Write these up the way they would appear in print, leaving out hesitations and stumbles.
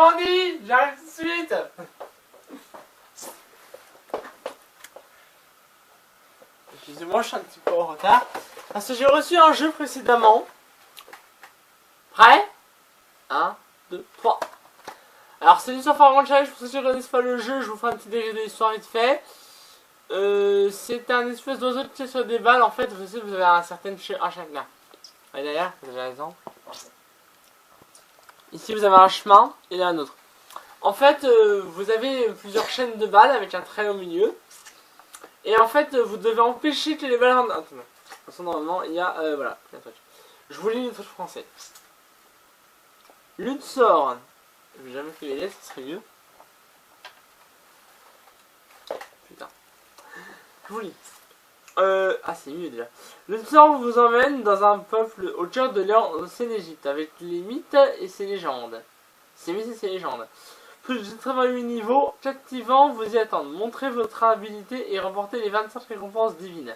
grandi, j'arrive tout de suite. Excusez-moi, je suis un petit peu en retard. Parce que j'ai reçu un jeu précédemment. Prêt? 1, 2, 3. Alors c'est l'histoire Farmand Challenge, pour ceux qui ne connaissent pas le jeu, je vous ferai un petit dégât de l'histoire vite fait. C'est un espèce d'oiseau qui tire sur des balles, en fait, vous savez, vous avez un certain chemin. Et derrière, vous avez raison. Ici vous avez un chemin, et là un autre. En fait, vous avez plusieurs chaînes de balles avec un trait au milieu. Et en fait, vous devez empêcher que les balles... Attends, de toute façon, normalement, il y a... voilà, un truc. Je vous lis le truc français. L'une sort... Je vais jamais fait les lettres, ce serait mieux. Putain. Je vous lis. Ah, c'est mieux déjà. Le sort vous emmène dans un peuple au cœur de l'ancienne Égypte, avec les mythes et ses légendes. Ses mythes et ses légendes. Plus de 88 niveaux, captivants vous y attendent. Montrez votre habilité et remportez les 25 récompenses divines.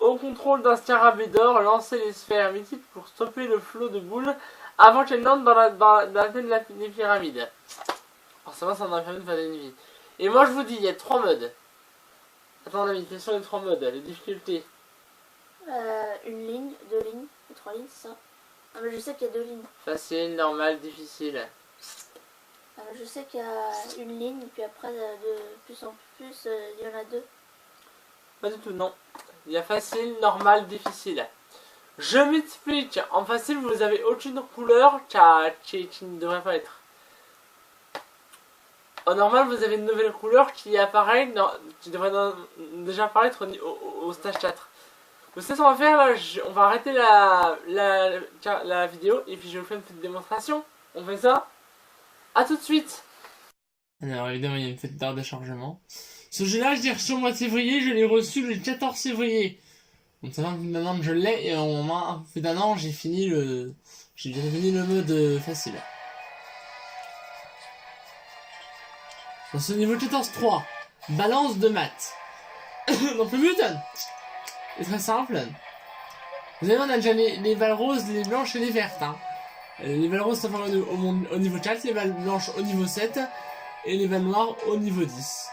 Au contrôle d'un scarabée d'or, lancez les sphères mythiques pour stopper le flot de boules avant qu'elles n'entrent dans la tête des pyramides. Forcément, ça en a permis de faire une vie. Et moi, je vous dis, il y a 3 modes. Attends, on a mis quels sont les 3 modes, les difficultés. Une ligne, 2 lignes, 3 lignes, c'est ça. Ah, mais je sais qu'il y a 2 lignes. Facile, normal, difficile. Je sais qu'il y a une ligne, puis après, de plus en plus, il y en a 2. Pas du tout, non. Il y a facile, normal, difficile. Je m'explique. En facile, vous avez aucune couleur qui ne devrait pas être. En normal, vous avez une nouvelle couleur qui apparaît, qui devrait déjà apparaître au stage 4. Donc c'est ce qu'on va faire là, on va arrêter la vidéo et puis je vous fais une petite démonstration. On fait ça. A tout de suite. Alors évidemment, il y a une petite barre de chargement. Ce jeu-là, je l'ai reçu au mois de février, je l'ai reçu le 14 février. Donc ça fait un an que je l'ai et en un peu d'un an, j'ai fini le mode facile. Dans ce niveau 14-3, balance de maths. Donc le but est très simple. Vous savez, on a déjà les balles roses, les blanches et les vertes. Hein. Les balles roses sont au niveau 4, les balles blanches au niveau 7 et les balles noires au niveau 10.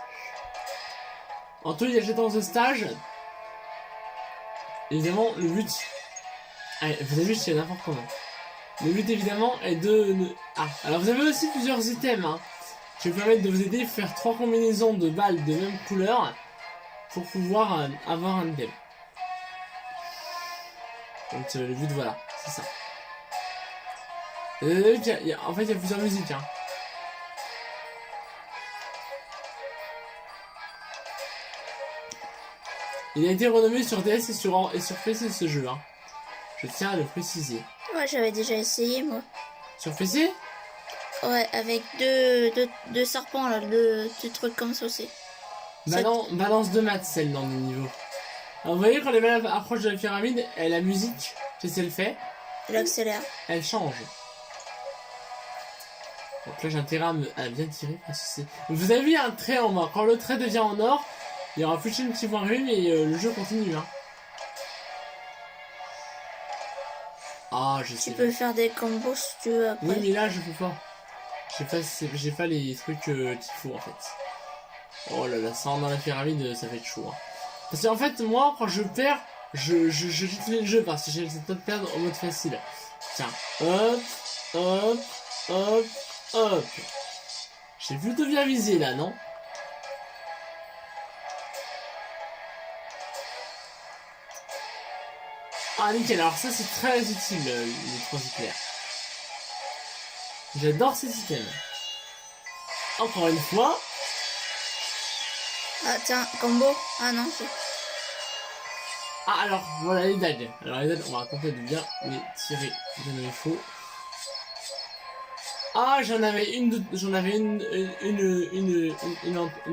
En tout, il y a 14 de stage. Évidemment, le but... Allez, vous avez vu, c'est n'importe comment. Le but, évidemment, est de... Ah, alors vous avez aussi plusieurs items, hein, qui vous permettent de vous aider à faire 3 combinaisons de balles de même couleur pour pouvoir avoir un item. Donc le but, voilà, c'est ça. En fait, il y a plusieurs musiques, hein. Il a été renommé sur DS et sur PC ce jeu, hein. Je tiens à le préciser. Ouais, j'avais déjà essayé, moi. Sur PC? Ouais, avec deux serpents, là, deux trucs comme ça aussi. Balance de maths, celle dans le niveau. Alors, vous voyez, quand les balles approchent de la pyramide, la musique, qu'est-ce qu'elle fait? Elle accélère. Elle change. Donc là, j'ai intérêt à bien tirer. Parce que vous avez vu un trait en or. Quand le trait devient en or, il y aura plus de chaînes qui vont arriver, mais le jeu continue. Hein. Ah, je sais. Tu peux faire des combos si tu veux après. Oui, mais là, je peux pas. J'ai pas les trucs qu'il faut en fait. Oh là là, ça rentre dans la pyramide, ça va être chaud. Hein. Parce qu'en fait, moi, quand je perds, je quitte le jeu parce que j'ai cette de perdre en mode facile. Tiens, hop, hop, hop, hop. J'ai plutôt bien visé là, non? Ah nickel, alors ça c'est très utile les 3 éclairs. J'adore ces systèmes. Encore une fois. Ah tiens, combo. Ah non, c'est... Ah alors, voilà les dagues. Alors les dagues, on va tenter de bien les tirer comme il faut. Ah j'en avais une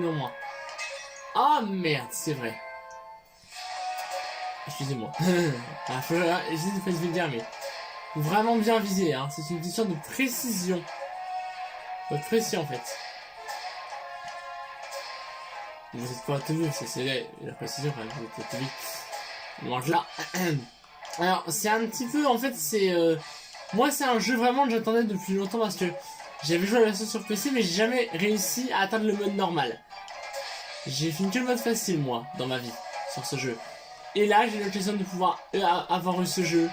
en moins. Ah merde, c'est vrai. Excusez-moi. Ah, je vais le dire, mais faut vraiment bien viser, hein. C'est une question de précision. Votre précis en fait. Vous êtes pas tenu, c'est la précision quand même. Vous êtes tenu. Donc là. Alors c'est un petit peu en fait c'est moi c'est un jeu vraiment que j'attendais depuis longtemps parce que J'avais joué à la version sur PC, mais j'ai jamais réussi à atteindre le mode normal. J'ai fini que le mode facile, moi, dans ma vie, sur ce jeu. Et là, j'ai l'occasion de pouvoir avoir eu ce jeu.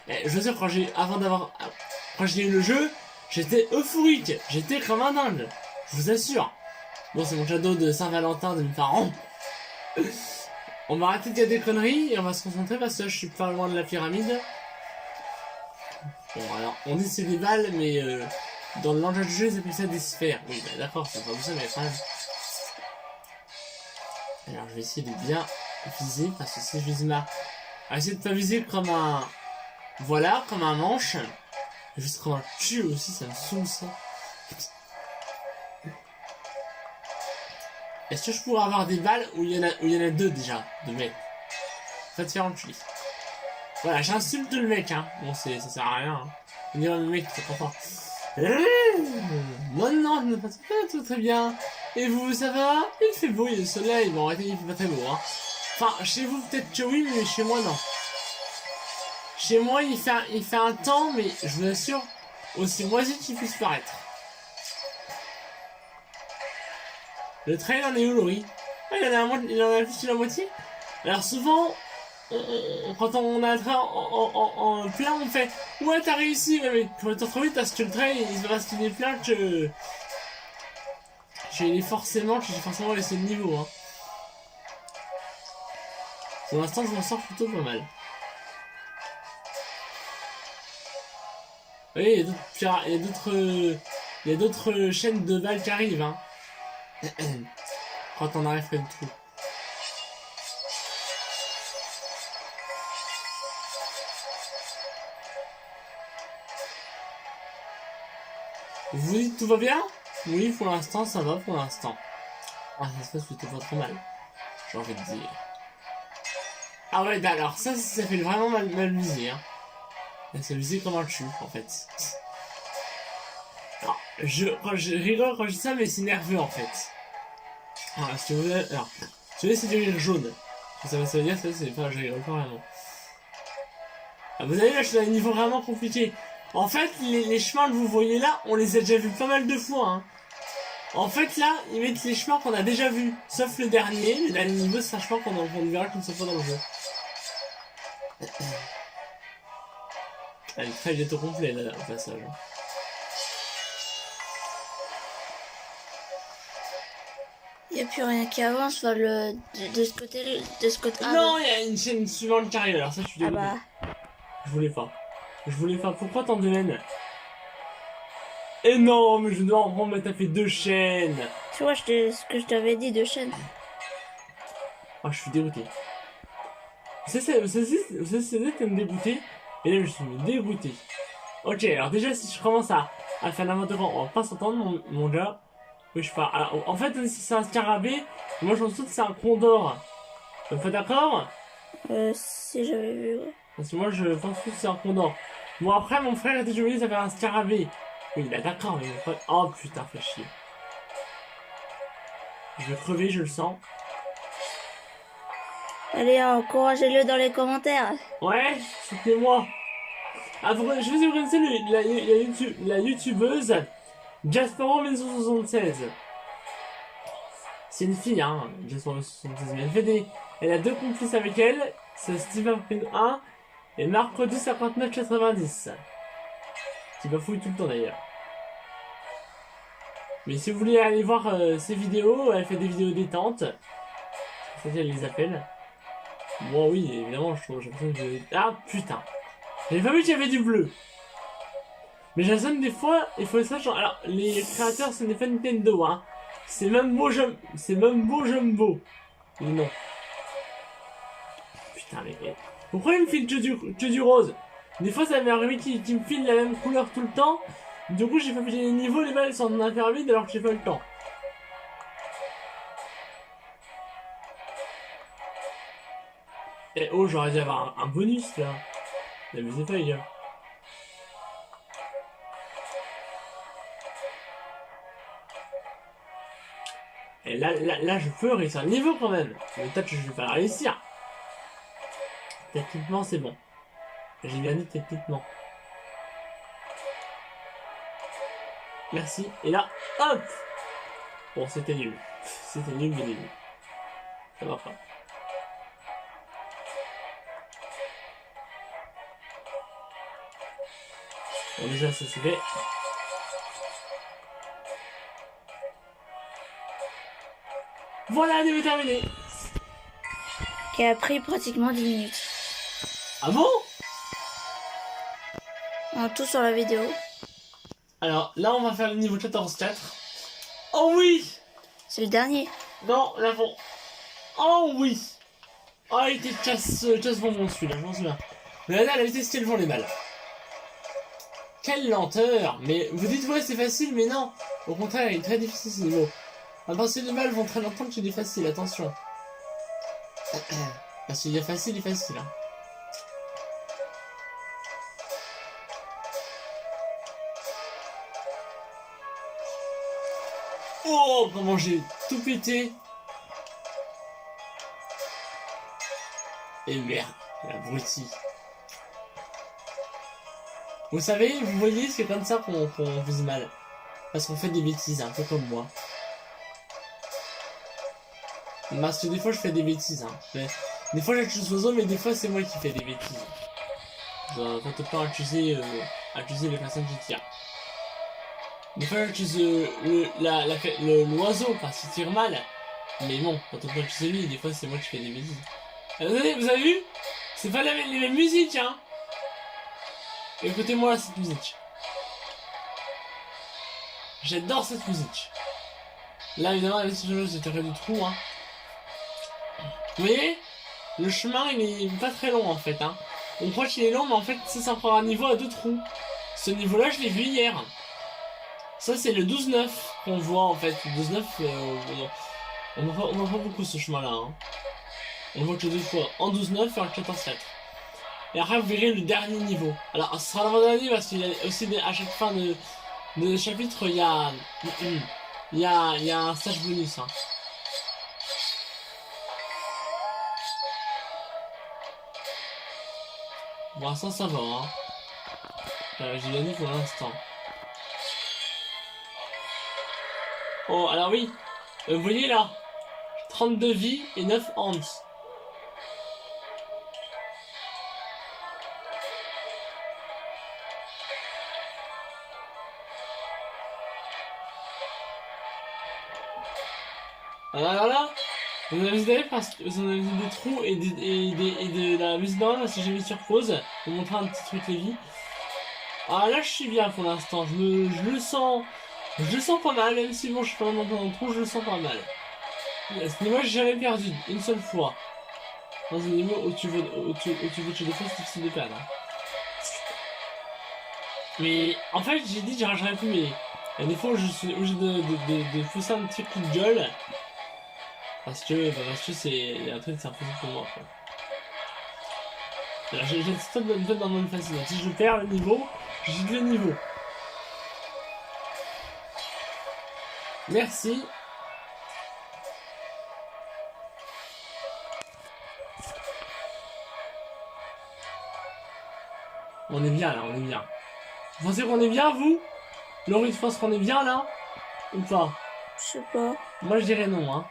Et je veux dire, quand j'ai eu le jeu, j'étais euphorique. J'étais comme un dingue. Je vous assure. Bon, c'est mon cadeau de Saint-Valentin de mes parents. On va arrêter de dire des conneries et on va se concentrer parce que je suis pas loin de la pyramide. Bon, alors, on dit c'est des balles, mais dans le langage du jeu, ils appellent ça des sphères. Oui, bah, d'accord, c'est pas vous ça, mais quand même. Alors, je vais essayer de bien viser, parce que si je vise ma... Alors, essayer de pas viser comme un... Voilà, comme un manche. Juste comme un cul aussi, ça me saoule ça. Est-ce que je pourrais avoir des balles où il y en a deux déjà, de mecs? Ça te faire enculer. Voilà, j'insulte le mec, hein. Bon, ça sert à rien, hein. On dirait le mec qui est content. Non, je ne passe pas tout très bien. Et vous, ça va? Il fait beau, il y a le soleil. Bon, arrêtez, il fait pas très beau, hein. Enfin, chez vous, peut-être que oui, mais chez moi, non. Chez moi, il fait un temps, mais je vous assure, aussi moisi qu'il puisse paraître. Le train en est où, Laurie? Ah, il en a plus que la moitié. Alors souvent, quand on a un train en plein, on fait ouais, t'as réussi, mais faut être trop vite parce que le train il se reste des plein que j'ai forcément laissé le niveau. Hein. Pour l'instant, je m'en sors plutôt pas mal. Oui, il y a d'autres chaînes de balles qui arrivent. Hein. Quand on arrive près du trou. Vous dites tout va bien? Oui, pour l'instant, ça va pour l'instant. Ah, ça se passe plutôt pas trop mal. J'ai envie de dire. Ah ouais, alors ça fait vraiment mal viser. Hein. Ça visé comme un cul, en fait. Alors, je rigole quand je dis ça, mais c'est nerveux, en fait. Alors, si vous voulez, c'est du rire jaune. Ça veut dire, c'est pas, je rigole pas vraiment. Ah, vous avez là, je suis à un niveau vraiment compliqué. En fait, les chemins que vous voyez là, on les a déjà vus pas mal de fois. Hein. En fait, là, ils mettent les chemins qu'on a déjà vus. Sauf le dernier niveau, c'est un chemin qu'on ne verra qu'une seule fois dans le jeu. Elle est très bientôt complet, là, au passage. Il n'y a plus rien qui avance de ce côté. Non, il y a une chaîne suivante qui arrive, alors ça, je suis dégoûté. Ah bah. Je voulais pas. Pourquoi tant de haine? Et non, mais je dois en prendre, mais t'as fait 2 chaînes. Tu vois, ce que je t'avais dit, 2 chaînes. Ah, je suis dégoûté. C'est de me dégoûter. Et là, je suis dégoûté. Ok, alors déjà, si je commence à faire n'importe quoi, on va pas s'entendre, mon gars. Oui, je pars. Alors, en fait, si c'est un scarabée, moi, je pense que c'est un condor. Vous êtes d'accord? Si j'avais vu, ouais. Parce que moi, je pense que c'est un condor. Bon, après, mon frère était joli, ça fait un scarabée. Oui, bah d'accord, mais pas... Oh putain, fait chier. Je vais crever, je le sens. Allez, encouragez-le dans les commentaires. Ouais, soutenez-moi. Ah, je sais si vous connaissez la youtubeuse Jaspero1976. C'est une fille, hein, Jaspero1976. Elle a 2 complices avec elle. C'est Steven Print 1 et Marc Rodu 5990. Qui va fouiller tout le temps d'ailleurs. Mais si vous voulez aller voir ses vidéos, elle fait des vidéos détente. C'est ça qu'elle les appelle. Moi, oui, évidemment, j'ai l'impression que... Ah, putain. J'avais pas vu qu'il y avait du bleu. Mais Jason, des fois, il faut ça, genre... Alors, les créateurs, ce n'est pas Nintendo, hein. C'est même beau Jumbo. Non. Putain, mais... Pourquoi il me file que du rose? Des fois, ça m'est arrivé qu'il me file la même couleur tout le temps. Du coup, j'ai pas fait les niveaux, les balles sont en hyper vide alors que j'ai pas le temps. Et oh, j'aurais dû avoir un bonus là. N'abusez pas, les gars. Et là, je peux réussir un niveau quand même. Mais peut-être que je vais pas réussir. Techniquement, c'est bon. J'ai bien dit techniquement. Merci. Et là, hop. Bon, c'était nul. C'était nul, mais nul. Ça va pas. Bon, déjà, ça c'est fait. Voilà, niveau terminé. Qui a pris pratiquement 10 minutes. Ah bon? En tout sur la vidéo. Alors, là, on va faire le niveau 14-4. Oh oui! C'est le dernier. Non, là, bon. Oh oui! Oh, il était casse bonbon celui-là, je m'en souviens. Mais là, elle a testé le vent les balles. Quelle lenteur! Mais vous dites, ouais, c'est facile, mais non! Au contraire, il est très difficile ce niveau. À partir de balles vont très longtemps que tu dis facile, attention. Parce qu'il y a facile et facile. Hein. Oh, comment j'ai tout pété! Et merde, l'abruti. Vous savez, vous voyez, c'est comme ça qu'on vise mal. Parce qu'on fait des bêtises, un peu comme moi. Parce que des fois je fais des bêtises. Hein. Mais, des fois j'accuse l'oiseau, mais des fois c'est moi qui fais des bêtises. Genre, quand on peut accuser les personnes qui tirent. Des fois j'accuse l'oiseau parce qu'il tire mal. Mais bon, quand on peut accuser lui, des fois c'est moi qui fais des bêtises. Vous avez vu? C'est pas les mêmes musiques, hein. Écoutez-moi cette musique. J'adore cette musique. Là, évidemment, avec ce jeu, c'était du trou, hein. Vous voyez? Le chemin, il est pas très long, en fait, hein. On croit qu'il est long, mais en fait, c'est encore un niveau à 2 trous. Ce niveau-là, je l'ai vu hier. Ça, c'est le 12-9 qu'on voit, en fait. Le 12-9, on voit pas beaucoup ce chemin-là, hein. On voit que 2 fois en 12-9 et en 14-4. Et après, vous verrez le dernier niveau. Alors, ce sera l'avant-dernier parce qu'il y a aussi à chaque fin de chapitre, il y a un stage bonus. Hein. Pour l'instant, ça va. Hein. J'ai gagné pour l'instant. Oh, alors oui. Vous voyez là 32 vies et 9 hands. Alors là, vous avez visité parce que vous en avez vu des trous et de la mise d'or parce que j'ai mis sur pause pour montrer un petit truc les vies. Ah là je suis bien pour l'instant, je le sens pas mal, même si bon je suis pas vraiment dans le trou, je le sens pas mal. À ce niveau j'ai jamais perdu, une seule fois. Dans un niveau où tu veux chez des fois c'est difficile de perdre. Mais en fait j'ai dit que j'aurais pu, mais il y a des fois où je suis obligé de pousser un petit coup de gueule. Parce que c'est un truc, c'est impossible pour moi. J'ai stop de me mettre dans le monde facile. Donc, si je perds le niveau, je quitte le niveau. Merci. On est bien là, on est bien. Vous pensez qu'on est bien, vous? Laurie, tu penses qu'on est bien là? Ou pas? Je sais pas. Moi je dirais non, hein.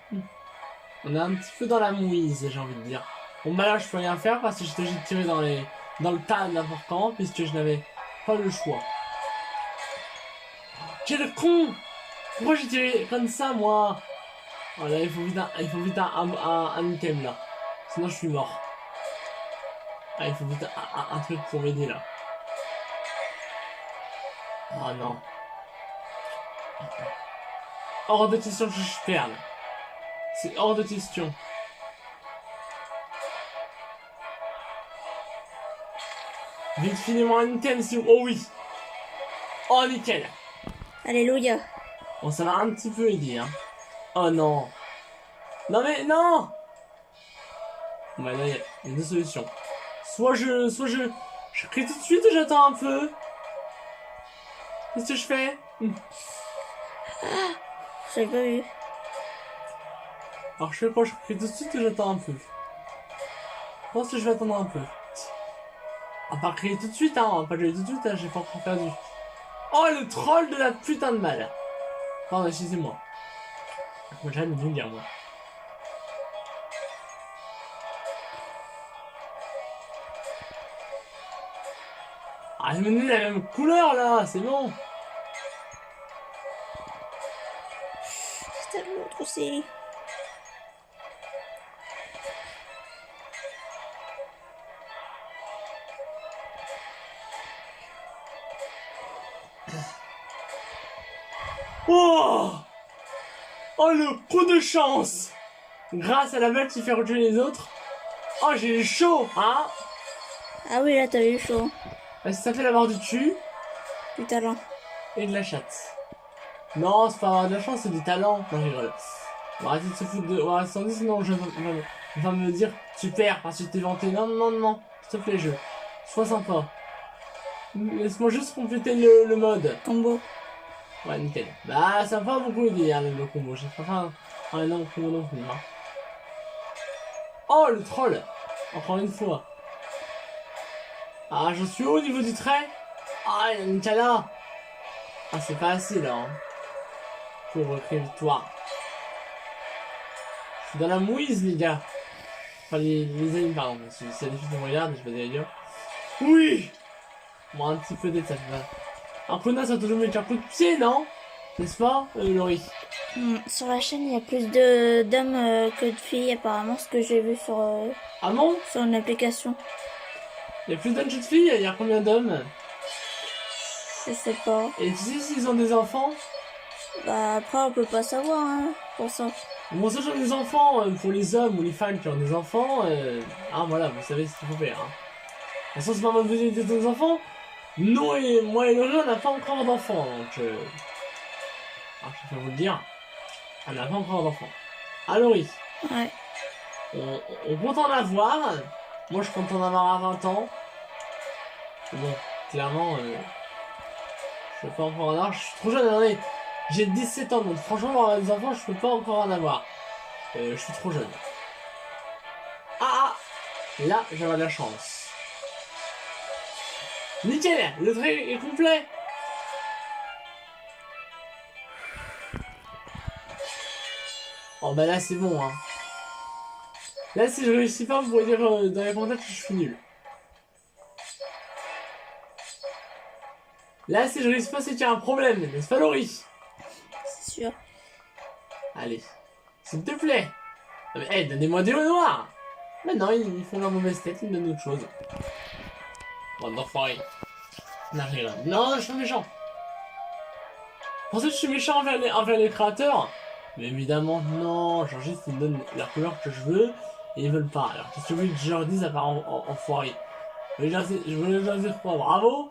On est un petit peu dans la mouise, j'ai envie de dire. Bon bah là je peux rien faire parce que j'étais obligé de tirer dans le tas n'importe quand puisque je n'avais pas le choix. Quel con! Pourquoi j'ai tiré comme ça moi? Oh là il faut vite un item là. Sinon je suis mort. Ah il faut vite un truc pour m'aider là. Oh non. Hors de question que je perde. C'est hors de question. Vite, filez-moi un item si vous... Oh oui. Oh nickel. Alléluia. Bon ça va un petit peu aider hein. Oh non. Non mais non. Bah là il y a deux solutions. Soit je crie tout de suite ou j'attends un peu. Qu'est-ce que je fais? J'avais pas vu. Alors je fais quoi? Je crie tout de suite ou j'attends un peu? Je pense que je vais attendre un peu. À part crier tout de suite, hein, on va pas jouer tout de suite, hein, j'ai pas encore perdu. Oh, le troll de la putain de balle. Pardon, excusez-moi. Moi, j'arrête de vous dire, moi. Ah, mais nous, la même couleur, là, c'est bon. C'est l'autre aussi. Oh! Oh, le coup de chance! Grâce à la balle qui fait reculer les autres. Oh, j'ai eu chaud, hein? Ah oui, là, t'as eu chaud. Ça fait la mort du dessus Du talent. et de la chatte. Non, c'est pas avoir de la chance, c'est du talent. Non, je rigole. On va arrêter de se foutre de... On va rester en 10, sinon on va me dire super parce que t'es vanté. Non, non, non, non. S'il te plaît, jeu. Sois sympa. Laisse-moi juste compléter le mode. Combo. Ouais, nickel. Bah, ça m'a pas beaucoup aidé, hein, le combo. J'ai pas fait un énorme combo non plus, hein. Oh, le troll! Encore une fois. Ah, je suis haut au niveau du trait. Ah, il y a une cala. Ah, c'est pas assez, là, hein. Pour recréer victoire. Je suis dans la mouise, les gars. Enfin, les amis, pardon. C'est les filles qui me regardent, je vais pas dire. Oui! Bon, un petit peu d'aide, ça fait pas. Un connard, ça a toujours mis un coup de pied, non? N'est-ce pas, Laurie? Sur la chaîne, il y a plus de d'hommes que de filles, apparemment, ce que j'ai vu Ah bon? sur une application. Il y a plus d'hommes que de filles? Il y a combien d'hommes? Je sais pas. Et tu sais s'ils ont des enfants? Bah, après, on peut pas savoir, hein, pour ça. Bon, ça, j'ai des enfants, pour les hommes ou les femmes qui ont des enfants, ah, voilà, vous savez ce qu'il faut faire, hein. De toute façon, c'est pas moi de vous aider des enfants. Non, et moi et Laurie, on n'a pas encore d'enfants, donc, alors, je vais vous le dire. On n'a pas encore d'enfants. Ah, Laurie. Ouais. On compte en avoir. Moi, je compte en avoir à 20 ans. Bon, clairement, je peux pas encore en avoir. Je suis trop jeune, attendez. J'ai 17 ans, donc franchement, avoir des enfants, je peux pas encore en avoir. Je suis trop jeune. Ah, là, j'aurai de la chance. Nickel, le trait est complet. Oh bah là, c'est bon, hein. Là, si je réussis pas, vous pouvez dire dans les commentaires que je suis nul. Là, si je réussis pas, c'est qu'il y a un problème, n'est-ce pas, Laurie? C'est sûr. Allez, s'il te plaît. Non, mais, hey, donnez-moi des hauts noirs. Mais non, ils font leur mauvaise tête, ils me donnent autre chose. Bande d'enfoirés. Non, je rigole. Non, je suis méchant. Pensez que je suis méchant envers les créateurs? Mais évidemment, non. Genre, juste, ils me donnent la couleur que je veux et ils veulent pas. Alors, qu'est-ce que je leur dis, ça part en foiré. Je voulais leur dire quoi? Bravo.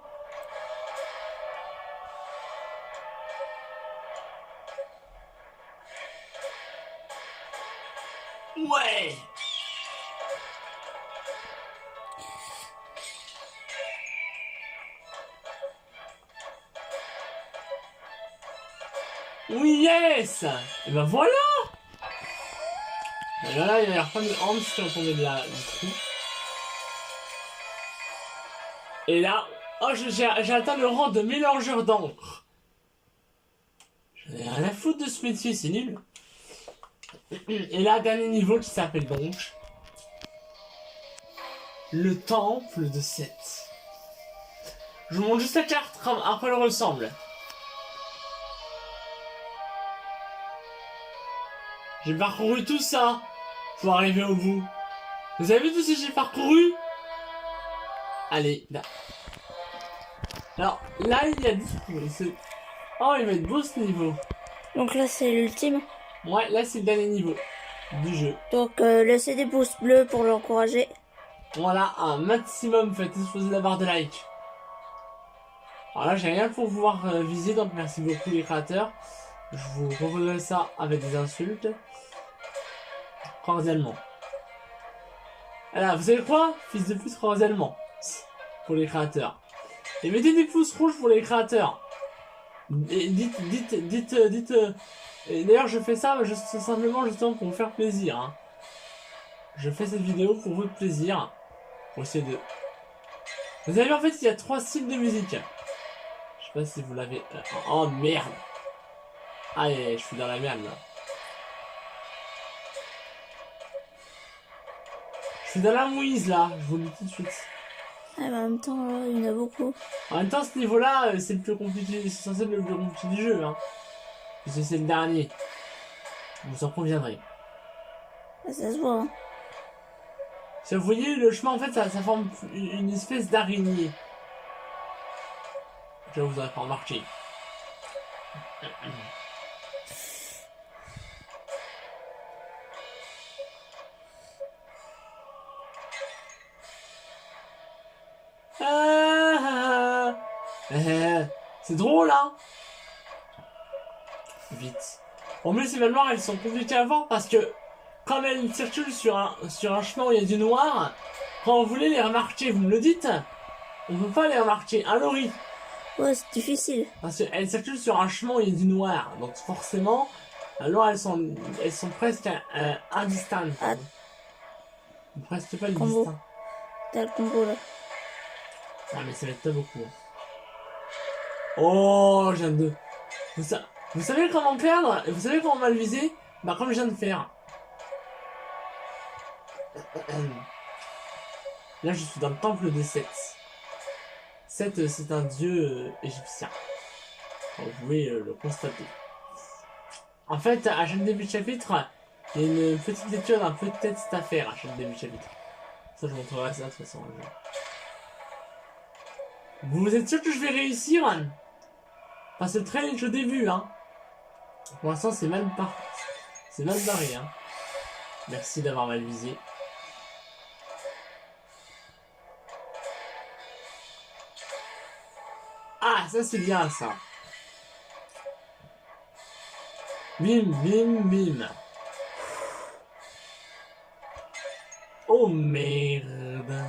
Ouais. Oui, yes. Et ben voilà. Et ben là, il y a plein de Hans qui ont tombé du trou. Et là, oh, j'ai atteint le rang de mélangeur d'encre. J'en ai rien à foutre de ce métier, c'est nul. Et là, dernier niveau qui s'appelle donc le temple de Seth. Je vous montre juste la carte, à quoi elle ressemble. J'ai parcouru tout ça pour arriver au bout. Vous avez vu tout ce que j'ai parcouru? Allez, là. Alors, là, il y a 10. Oh, il va être beau ce niveau. Donc là, c'est l'ultime. Ouais, là, c'est le dernier niveau du jeu. Donc, laissez des pouces bleus pour l'encourager. Voilà, un maximum, faites exploser la barre de like. Alors là, j'ai rien pour pouvoir viser, donc merci beaucoup les créateurs. Je vous proposerai ça avec des insultes. Cordialement. Alors, vous savez quoi? Fils de pute, cordialement. Pour les créateurs. Et mettez des pouces rouges pour les créateurs. Et dites. Et d'ailleurs, je fais ça juste simplement justement pour vous faire plaisir, hein. Je fais cette vidéo pour votre plaisir. Pour essayer de... Vous avez vu, en fait, il y a 3 styles de musique. Je sais pas si vous l'avez... Oh merde. Aïe, je suis dans la merde là. Je suis dans la mouise là, je vous le dis tout de suite. Ah, mais en même temps, il y en a beaucoup. En même temps, ce niveau-là, c'est le plus compliqué, c'est censé être le plus compliqué du jeu, hein. Parce que c'est le dernier. Vous en conviendrez. Ah, ça se voit. Hein. Si vous voyez, le chemin, en fait, ça forme une espèce d'araignée. Je vous aurais pas remarqué. C'est drôle, hein. Vite. En plus, ces manoirs, elles sont compliquées à voir parce que comme elles circulent sur un chemin où il y a du noir, quand vous voulez les remarquer, vous me le dites, on peut pas les remarquer. Un lorry. Ouais, c'est difficile. Parce qu'elles circulent sur un chemin où il y a du noir. Donc forcément, alors elles sont presque indistinctes. Ah. Presque pas Combo. distinctes. T'as le combo là. Ah mais ça va être pas beaucoup. Oh, j'ai un 2. Vous savez comment perdre? Vous savez comment mal viser? Bah comme je viens de faire. Là je suis dans le temple de Seth. Seth c'est un dieu égyptien. Vous pouvez le constater. En fait, à chaque début de chapitre, il y a une petite étude un peu de tête à faire à chaque début de chapitre. Ça je montrerai ça de toute façon. Vous êtes sûr que je vais réussir? Enfin, c'est très niche au début, hein. Pour l'instant, c'est mal barré, hein. Merci d'avoir mal visé. Ah, ça c'est bien, ça. Bim, bim, bim. Oh merde.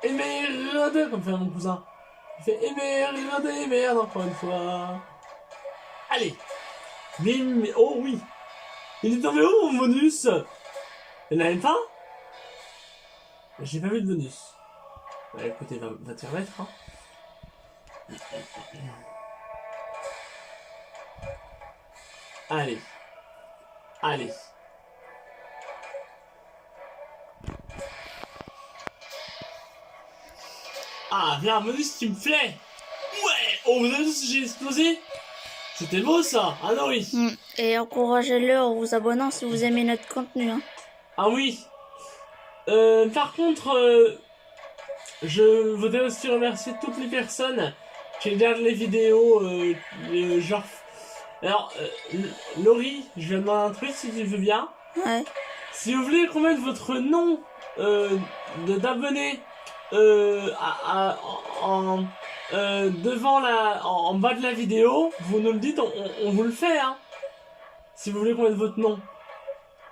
Et merde, comme fait mon cousin. Il fait et merde, encore une fois. Allez. Bim, oh oui. Il est tombé où mon bonus? Il n'avait pas? J'ai pas vu de bonus. Bah écoutez, va te remettre, hein. Allez. Allez. Ah, viens, un bonus qui me plaît. Ouais. Oh, vous avez vu si j'ai explosé? C'était beau ça. Ah non, oui. Et encouragez-le en vous abonnant si vous aimez notre contenu. Hein. Ah oui. Par contre, je voudrais aussi remercier toutes les personnes qui regardent les vidéos, genre... Alors, Laurie, je viens de demander un truc si tu veux bien. Ouais. Si vous voulez qu'on mette votre nom d'abonné devant en bas de la vidéo, vous nous le dites, on vous le fait, hein. Si vous voulez qu'on mette votre nom.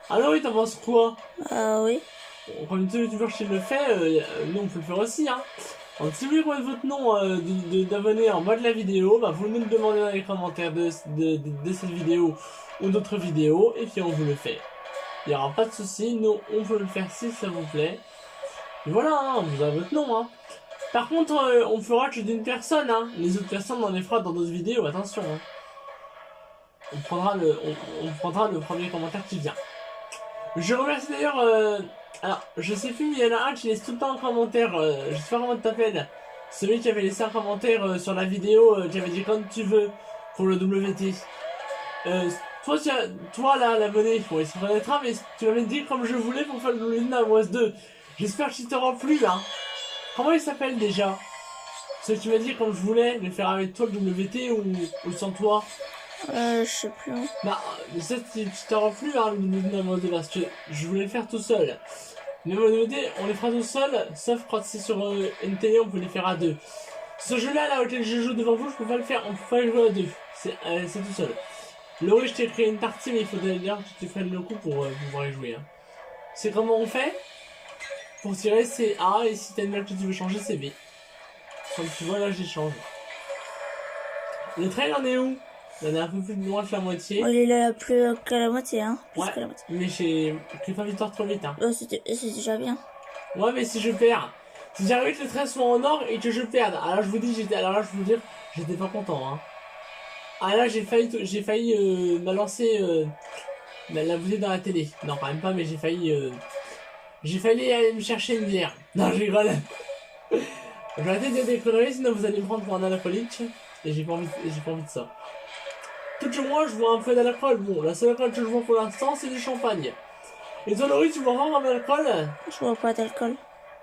Alors oui, t'en penses quoi? Oui. Comme tous les youtubeurs qui le fait, nous on peut le faire aussi, hein. Donc si vous voulez qu'on mette votre nom d'abonné en bas de la vidéo, bah, vous nous le demandez dans les commentaires de cette vidéo ou d'autres vidéos, et puis on vous le fait. Il n'y aura pas de souci, nous on peut le faire si ça vous plaît. Et voilà, hein, vous avez votre nom, hein. Par contre, on fera que d'une personne, hein. Les autres personnes, on les fera dans d'autres vidéos, attention, hein. On prendra le premier commentaire qui vient. Je remercie d'ailleurs, alors, je sais plus, mais il y en a un qui laisse tout le temps un commentaire, je sais pas comment tu t'appelles. Celui qui avait laissé un commentaire sur la vidéo, qui avait dit quand tu veux, pour le WT. Toi là, l'abonné, bon, il se reconnaîtra, mais tu m'avais dit comme je voulais pour faire le WT Namoise 2. J'espère qu'il t'aura plu, hein. Comment il s'appelle déjà? Celui qui m'a dit comme je voulais, le faire avec toi le WT ou sans toi? Je sais plus. Bah, ça, tu t'auras plu, hein, le WT, parce que je voulais le faire tout seul. Mais le WT, on les fera tout seul, sauf quand c'est sur une télé, on peut les faire à deux. Ce jeu-là, là, auquel je joue devant vous, je peux pas le faire, on peut pas le jouer à deux. C'est tout seul. Laurie, je t'ai créé une partie, mais il faudrait dire que tu te prennes le coup pour pouvoir y jouer. Hein. C'est comment on fait? Pour tirer, c'est A, et si t'as une balle que tu veux changer, c'est B. Comme tu vois, là, j'échange. Le trail en est où? Il y en a un peu plus de loin que la moitié. Oh, il est là plus qu'à la moitié, hein. Plus Ouais, qu'à la moitié. mais j'ai pris pas victoire trop vite, hein. C'est déjà bien. Ouais, mais si je perds, Si j'arrivais que les traits soient en or et que je perde, alors je vous dis, j'étais pas content, hein. Ah là, j'ai failli me lancer la bouteille dans la télé. Non, quand même pas, mais j'ai failli aller me chercher une bière. Non, je rigole. Je vais arrêter de dire des conneries, sinon vous allez me prendre pour un alcoolique. Et j'ai pas envie de ça. Tout du moins, je vois un peu d'alcool. Bon, la seule alcool que je vois pour l'instant, c'est du champagne. Et toi, Laurie, tu vois vraiment un alcool? Je vois pas d'alcool.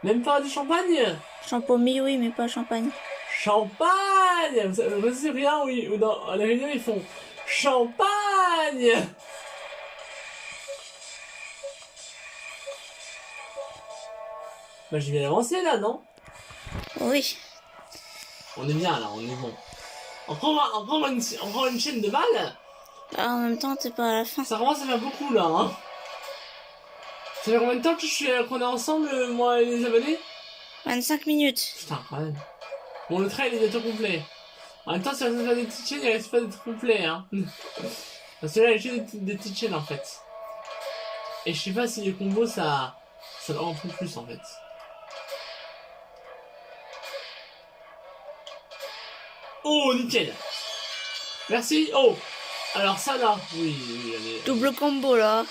Même pas du champagne? Champomy, oui, mais pas champagne. Champagne! Vous savez rien, oui, ou dans les réunions, ils font champagne! Bah, j'ai bien avancé là, non? Oui. On est bien là, on est bon. Encore une chaîne de balles? Bah, en même temps, t'es pas à la fin. Ça commence à faire beaucoup là, hein. Ça fait combien de temps qu'on est ensemble, moi et les abonnés? 25 minutes. Putain, quand même. Bon, le trail est bientôt complet. En même temps, si on veut faire des petites chaînes, il reste pas d'être complet, hein. Parce que là, j'ai des petites chaînes en fait. Et je sais pas si les combos ça leur en prend plus en fait. Oh, nickel! Merci! Oh! Alors ça là, oui, allez. Double combo là.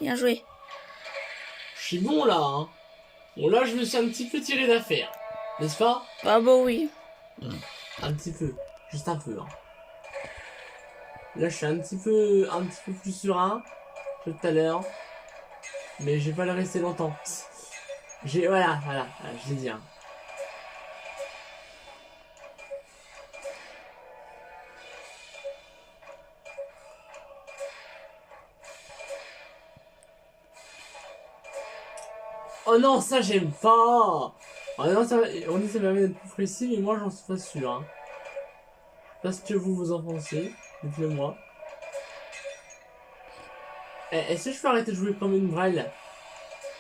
Bien joué. Je suis bon là, hein. Bon là, je me suis un petit peu tiré d'affaire. N'est-ce pas? Ah bah oui. Un petit peu. Juste un peu, hein. Là, je suis un petit peu plus serein que tout à l'heure. Mais je vais pas le rester longtemps. Voilà, je l'ai dit, hein. Oh non, ça j'aime pas! Oh non, on dit que ça permet d'être plus précis, mais moi j'en suis pas sûr, hein. Parce que vous en pensez, dites-le moi. Est-ce que je peux arrêter de jouer comme une braille?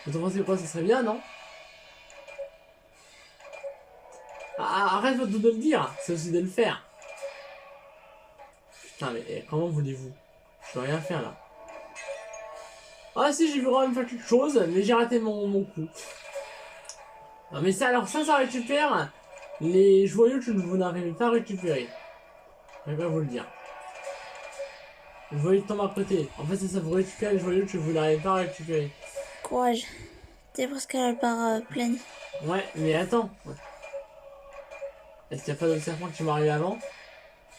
Vous en pensez quoi? Ça serait bien, non? Arrête de le dire, c'est aussi de le faire. Putain, mais comment voulez-vous? Je peux rien faire là. Ah si, j'ai vu quand même faire quelque chose, mais j'ai raté mon coup. Non mais ça, alors ça récupère les joyaux que vous n'arrivez pas à récupérer. Je vais pas vous le dire. Le joyau tombe à côté. En fait, c'est ça, vous récupérez les joyaux que vous n'arrivez pas à récupérer. Courage. T'es presque à la barre pleine. Ouais, mais attends. Est-ce qu'il n'y a pas d'autres serpents qui m'arrivent avant?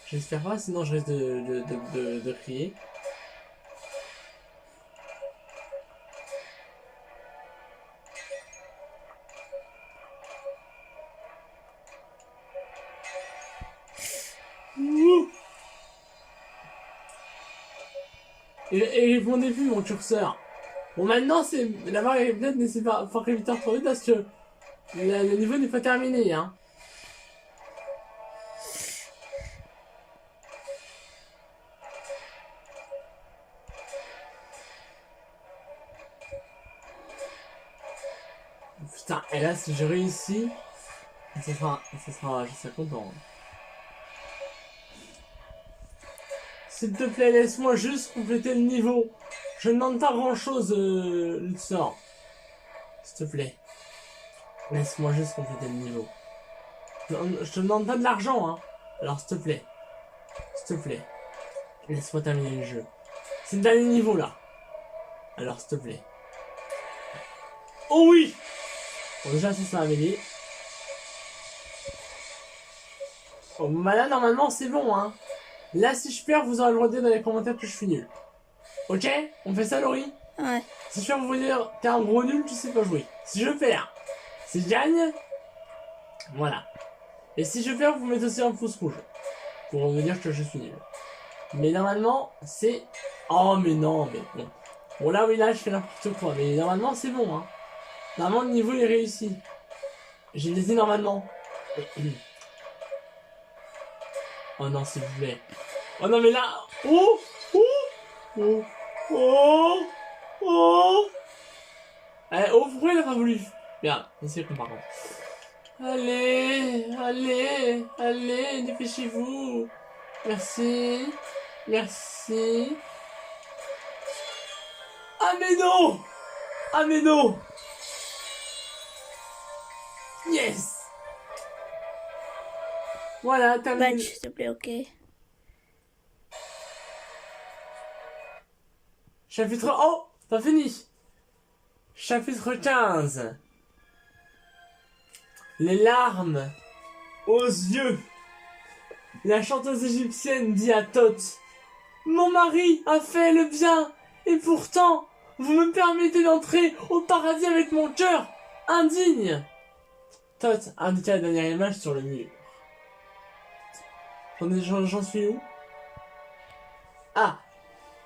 J'espère pas, sinon je risque de crier. Et répondez plus mon curseur. Bon maintenant c'est la barre est pleine, mais c'est pas faut vite trop vite parce que le niveau n'est pas terminé, hein. Putain, et là si je réussis, je serai content. S'il te plaît, laisse-moi juste compléter le niveau. Je ne demande pas grand chose, le sort. S'il te plaît. Laisse-moi juste compléter le niveau. Je te demande pas de l'argent, hein. Alors s'il te plaît. S'il te plaît. Laisse-moi terminer le jeu. C'est le dernier niveau là. Alors s'il te plaît. Oh oui! Bon déjà ça m'a aidé. Oh bah là normalement c'est bon, hein. Là si je perds vous aurez le droit de dire dans les commentaires que je suis nul. Ok? On fait ça, Laurie? Ouais. Si je perds vous dire t'es un gros nul, tu sais pas jouer. Si je perds, si je gagne, voilà. Et si je perds, vous mettez aussi un pouce rouge. Pour me dire que je suis nul. Mais normalement, c'est... Oh mais non, mais bon. Bon là oui, là je fais n'importe quoi. Mais normalement c'est bon, hein. Normalement le niveau est réussi. J'ai dit normalement. Oh non, s'il vous plaît. Oh non mais là... Oh! Oh! Oh! Oh! Oh! Oh, pourquoi il a pas voulu? Regarde, c'est con par contre. Allez, dépêchez-vous. Merci. Ah mais non! Ah mais non! Yes! Voilà, terminé. Badge, s'il te plaît, ok. Chapitre... Oh! T'as fini! Chapitre 15. Les larmes aux yeux. La chanteuse égyptienne dit à Thoth: mon mari a fait le bien, et pourtant, vous me permettez d'entrer au paradis avec mon cœur indigne. Thoth indiqua la dernière image sur le mur. J'en suis où? Ah,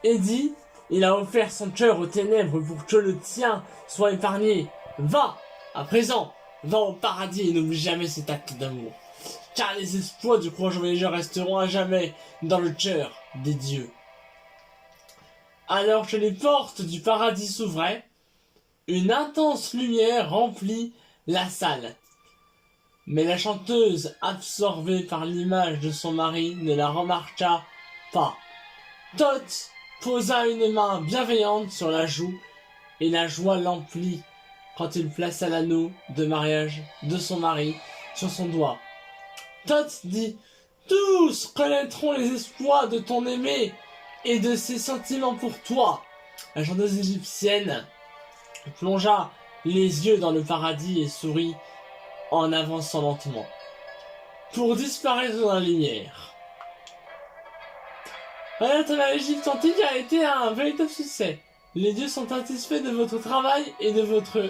Eddie, il a offert son cœur aux ténèbres pour que le tien soit épargné. Va, à présent, va au paradis et n'oublie jamais cet acte d'amour. Car les exploits du courage voyageur resteront à jamais dans le cœur des dieux. Alors que les portes du paradis s'ouvraient, une intense lumière remplit la salle. Mais la chanteuse, absorbée par l'image de son mari, ne la remarqua pas. Thoth posa une main bienveillante sur la joue, et la joie l'emplit quand il plaça l'anneau de mariage de son mari sur son doigt. Thoth dit: tous connaîtront les exploits de ton aimé et de ses sentiments pour toi. La chanteuse égyptienne plongea les yeux dans le paradis et sourit en avançant lentement, pour disparaître dans la lumière. Retour à l'Égypte antique a été un véritable succès. Les dieux sont satisfaits de votre travail et de votre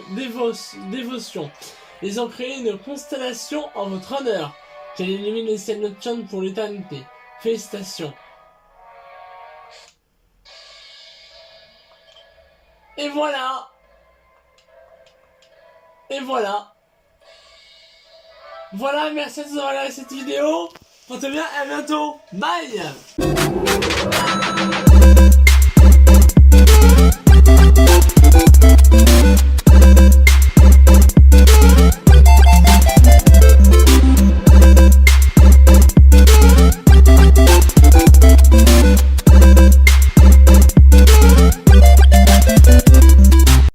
dévotion. Ils ont créé une constellation en votre honneur, qu'elle illumine les ciels nocturnes pour l'éternité. Félicitations. Et voilà. Et voilà. Voilà, merci de vous avoir regardé cette vidéo. Portez bien et à bientôt. Bye.